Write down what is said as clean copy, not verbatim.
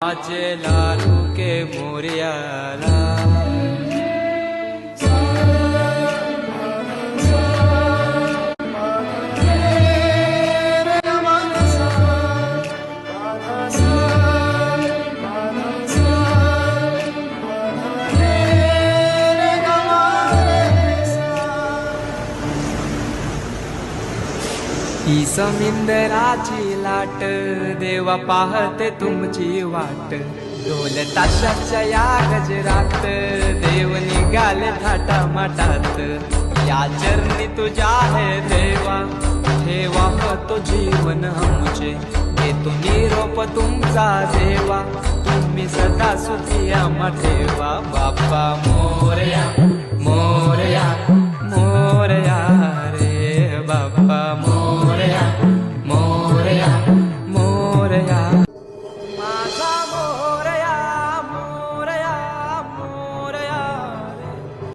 आजे लालू के मोरिया ही समिंदराची लाट देवा पाहते तुमची वाट ढोल ताशाच्या या गजरात देव निघाले थाटा माटात या चरणी तुझ्या है देवा ठेवा तो जीवन आमचे घेतो निरोप तुमचा देवा तुम्ही सदा सुखी आम्हा ठेवा बाप्पा मोरया।